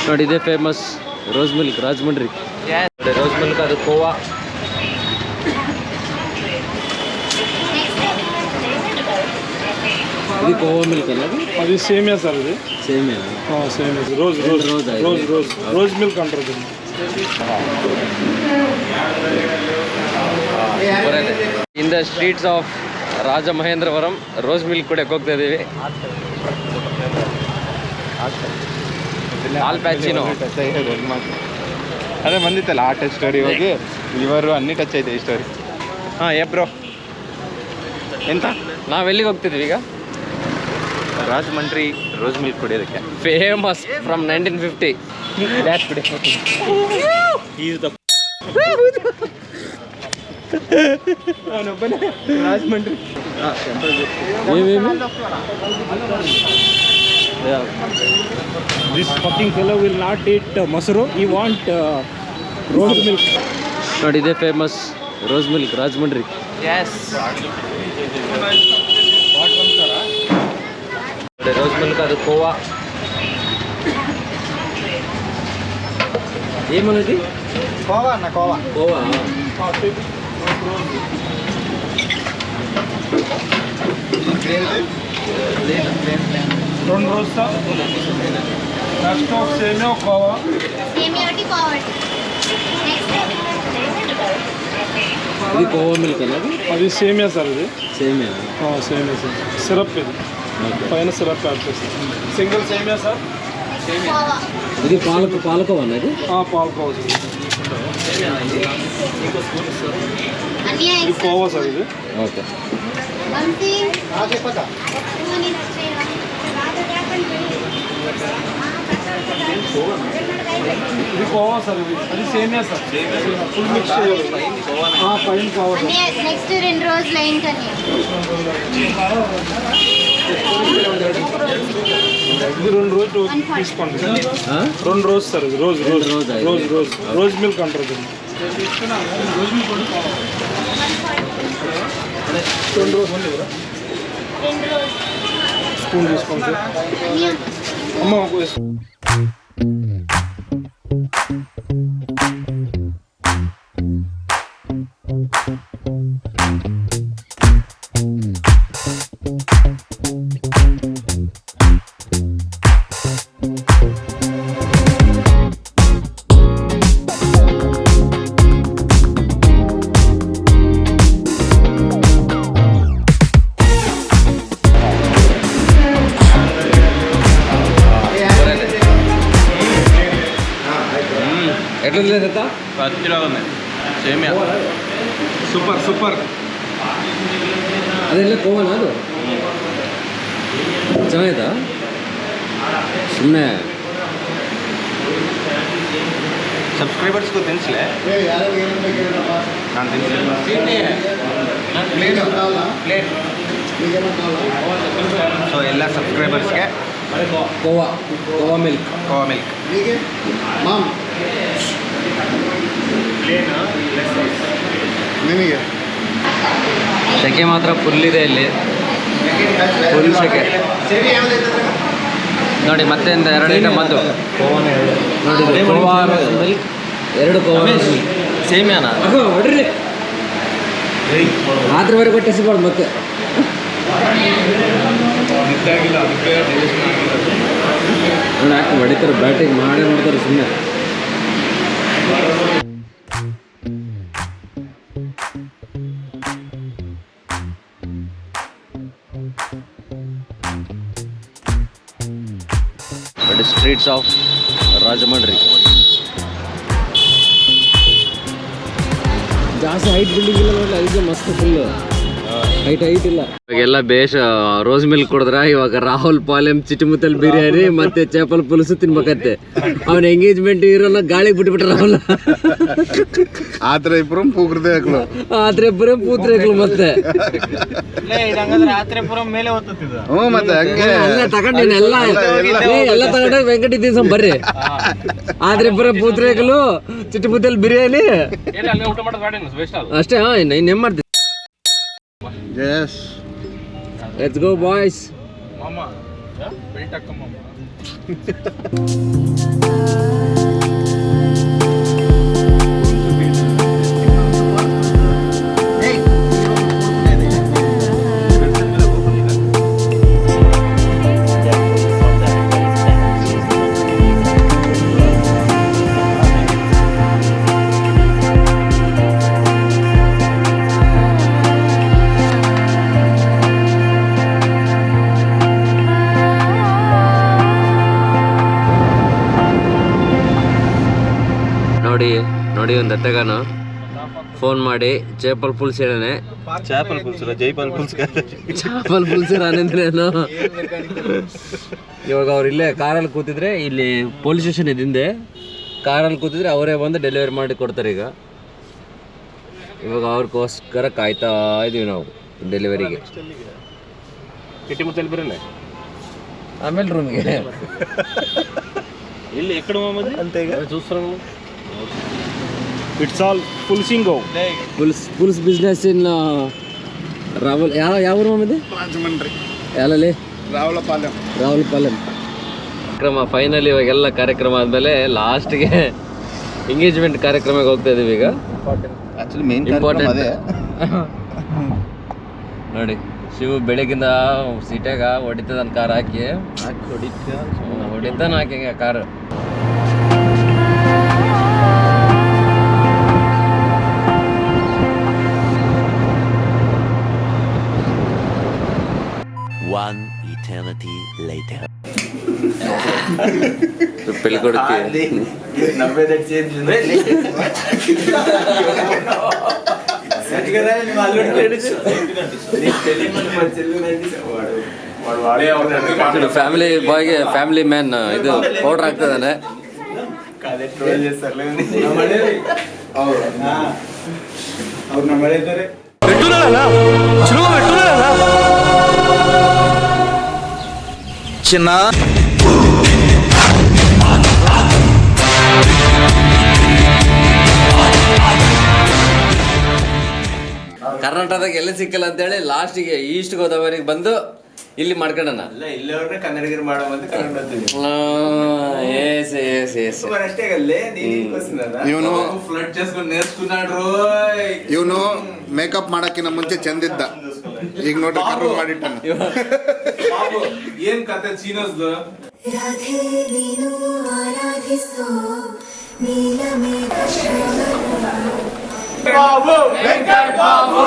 ನೋಡಿ ಇದೇ famous rose milk Rajahmundry. Rose milk ಅದು ಕೋವಾ. ఇది కోవా మిల్క్ అన్న, అది సేమియా సార్. ఇది సేమియా. సేమియా rose rose rose rose rose rose milk అంటారు దీన్ని. In the streets of Rajamahendravaram rose milk ಕೂಡ ಹೋಗ್ತಾ ಇದ್ದೀವಿ. ಆಲ್ ಪ್ಯಾಚಿನೋ ಅದೇ ಬಂದಿತ್ತಲ್ಲ ಆ ಟಚ್ ಸ್ಟೋರಿ ಹೋಗಿ ಇವರು ಅನ್ನಿ ಟಚ್ ಐತೆ ಈ ಸ್ಟೋರಿ. ಬ್ರೋ ಎಂತ ನಾವೆಲ್ಲಿಗೆ ಹೋಗ್ತಿದ್ವಿ ಈಗ? ರಾಜಮಂಡ್ರಿ ರೋಸ್ ಮಿಲ್ಕ್ ಕುಡಿಯೋದಕ್ಕೆ. Famous from 1950. Rajahmundry This fucking fellow will not eat ಮೊಸರು. He want rose milk. ನೋಡಿ ಇದೇ famous rose milk Rajahmundry. Rose milk ಅದು ಕೋವಾ. ఏమన్నది? కోవా అన్న కోవా. కోవా. రెండు రోజు సార్. నెక్స్ట్ ఒక సేమియా ఒక కోవా. సేమియా ఒకటి కోవా. ఇది కోవా మిల్క్ అన్నది. అది సేమియా సార్. ఇది సేమియా. సేమియా సార్. సిరప్ ఇది పైన సిరప్ యాడ్ చేస్తాం. సింగిల్ సేమియా సార్. కోవా. ఇది పాలకోవా అన్నది. పాలకోవా సార్. అన్నీ ఇది కోవా సార్. ఇది ఓకే. బంతి ఇది కోవా సార్. ఇది అది సేమియా సార్. ఫుల్ మిక్స్ చేయాలి. పైన కోవా సార్. నెక్స్ట్ 2 రోజులు లైన్ కని ఇది 2 రోజులు తీసుకోండి. 2 రోజు సార్. ఇది rose rose rose rose rose milk అంటారు దీన్ని. 2 రోజు స్పూన్ తీసుకోండి సార్. అమ్మ ఎట్లా లేదా? పచ్చిగా ఉంది సేమియా. Super super. ಅದೆಲ್ಲ ಕೋವನ ಅದು ಚೆನ್ನಾಯ್ತಾ? ಸುಮ್ಮನೆ ಸಬ್ಸ್ಕ್ರೈಬರ್ಸ್ಗೂ ತಿನ್ಸ್ಲೆ. ನಾನು ತಿನ್ಸ್ಲೆ. ಸೊ ಎಲ್ಲ ಸಬ್ಸ್ಕ್ರೈಬರ್ಸ್ಗೆ ಕೋವಾ ಮಿಲ್ಕ್. ಕೋವಾ ಮಿಲ್ಕ್. ನಿಮಗೆ ಸೆಕೆ ಮಾತ್ರ ಫುಲ್ ಇದೆ ಇಲ್ಲಿ. ಫುಲ್ ಸೆಕೆ ನೋಡಿ. ಮತ್ತೆ 2 ಐಟಮ್ ಬಂತು ನೋಡಿ. Khoa milk, 2 khoa milk. ಸೇಮಿಯಾನ ಹೊಡ್ರಿ ಆದ್ರವರೆಗೆ ಬಟ್ಟೆ ಸಿಗ್ಬಾರ್ದು ಮತ್ತೆ. ನೋಡಿ ಯಾಕೆ ಹೊಡಿತಾರೆ, ಬ್ಯಾಟಿಂಗ್ ಮಾಡೇ ಮಾಡ್ತಾರೆ ಸುಮ್ಮನೆ. Streets of Rajahmundry. ಜಾಸ್ತಿ ಹೈಟ್ ಬಿಲ್ಡಿಂಗ್ ಇಲ್ಲ ನೋಡಿ. ಅದಕ್ಕೆ ಮಸ್ತ್ ಫುಲ್ ಹೈಟ್ ಇಲ್ಲ. ಇವಾಗೆಲ್ಲ ಬೇಷ ರೋಸ್ ಮಿಲ್ಕ್ ಕೊಡಿದ್ರ. ಇವಾಗ ರಾಹುಲ್ ಪಾಲೆಂ ಚಿಟಿಮುತ್ತಲ್ ಬಿರಿಯಾನಿ ಮತ್ತೆ చేపల పులుసు ತಿನ್ಬೇಕಂತೆ. ಅವನ ಎಂಗೇಜ್ಮೆಂಟ್ ಇರೋನ ಗಾಳಿಗೆ ಬಿಟ್ಬಿಟ್ರ ರಾಹುಲ್. ಆದ್ರೆ ಇಬ್ರು ಪೂತ್ರೇಕ್ಲು ಮತ್ತೆ ಮತ್ತೆ ತಗೊಂಡಿನ ಎಲ್ಲ ತಗೊಂಡ ವೆಂಕಟ ದಿವಸ ಬರ್ರಿ. ಆದ್ರೆ ಪೂತ್ರೇಕಲು ಚಿಟಿಮುತ್ತಲ್ ಬಿರಿಯಾನಿ ಅಷ್ಟೇ. ಇನ್ನೇನ್ ಮಾಡ್ತೀವಿ? Yes. Let's go, boys. Mama. Yeah? Belt mama. ನೋಡಿ ಒಂದು ಅತ್ತಗಾನು ಫೋನ್ ಮಾಡಿ ಚೇಪಲ್ ಪುಲ್ಸ್ ಹೇಳನೆ చేపల పులుసు జైపల్ పులుసు కాదు ಚಾಪಲ್ ಪುಲ್ಸ್ ಅಂದ್ರೇನು ಇವಾಗ ಅವ್ರು ಇಲ್ಲೇ ಕಾರಲ್ಲಿ ಕೂತಿದ್ರೆ ಇಲ್ಲಿ ಪೊಲೀಸ್ ಸ್ಟೇಷನ್ ಇದೆ ಹಿಂದೆ ಕಾರಲ್ಲಿ ಕೂತಿದ್ರೆ ಅವರೇ ಬಂದು ಡೆಲಿವರಿ ಮಾಡಿ ಕೊಡ್ತಾರೆ ಇವಾಗ ಅವ್ರಿಗೋಸ್ಕರ ಕಾಯ್ತಾ ಇದೀವಿ ನಾವು ಡೆಲಿವರಿಗೆ ಕಿಟಿಮುತ್ತಲ್ಲಿ ಬರಲ್ಲ ಆಮೇಲೆ ರೂಮ್ಗೆ ಇಲ್ಲಿ ఎక్కడ మామది అంతే చూస్తున్నాను ఇట్స్ ఆల్ ఫుల్ సింగో ಪುಲ್ಸ್ ಬಿಸ್ನೆಸ್ ಇನ್ ರಾಹುಲ್ ಯಾವ ಊರು ಮಾಮದಿ ಯಾಲಲ್ಲಿ ರಾಹುಲಪಾಲೆಂ ಕಾರ್ಯಕ್ರಮ ಫೈನಲ್ ಇವಾಗೆಲ್ಲ ಕಾರ್ಯಕ್ರಮ ಆದಮೇಲೆ ಲಾಸ್ಟ್ಗೆ ಎಂಗೇಜ್ಮೆಂಟ್ ಕಾರ್ಯಕ್ರಮಕ್ಕೆ ಹೋಗ್ತಾ ಇದೀವಿ ಈಗ ಆಕ್ಚುಲಿ ಮೇನ್ ಇಂಪಾರ್ಟೆಂಟ್ ನೋಡಿ ಶಿವ ಬೆಳಗಿಂದ ಸೀಟಾಗ ಹೊಡಿತದ ಕಾರ್ ಹಾಕಿ ಹೊಡಿತಾನ ಹಾಕಿ ಕಾರ್ One eternity later. పెళ్లి కొడుకు ಫ್ಯಾಮಿಲಿ ಬಾಯ್ಗೆ ಫ್ಯಾಮಿಲಿ ಮ್ಯಾನ್ ಇದು ಪೌಡರ್ ಆಗ್ತದಾನೆ చిన్న ಕರ್ನಾಟಕದಾಗ ಎಲ್ಲಿ ಸಿಕ್ಕಲ್ಲ ಅಂತೇಳಿ ಲಾಸ್ಟಿಗೆ ಈಸ್ಟ್ ಗೋದಾವರಿಗೆ ಬಂದು ಇಲ್ಲಿ ಮಾಡ್ಕೊಂಡನ ಕನ್ನಡಿಗರು ಮಾಡೋ ಇವನು ಇವನು ಮೇಕಪ್ ಮಾಡಕ್ಕಿಂತ ಮುಂಚೆ ಚಂದಿದ್ದ ಈಗ ನೋಡ್ರಿ ಕರ್ರು ಮಾಡಿಟ್ಟ ಏನ್ ಕತೆ ಚೀನಸ್ದು ಬಾಬು ವೆಂಕಟ್ ಬಾಬು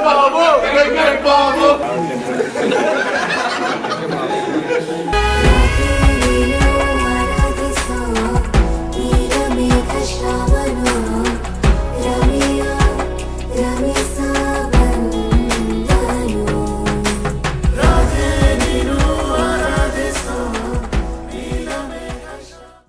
ಬಾಬು ವೆಂಕಟ್ ಬಾಬು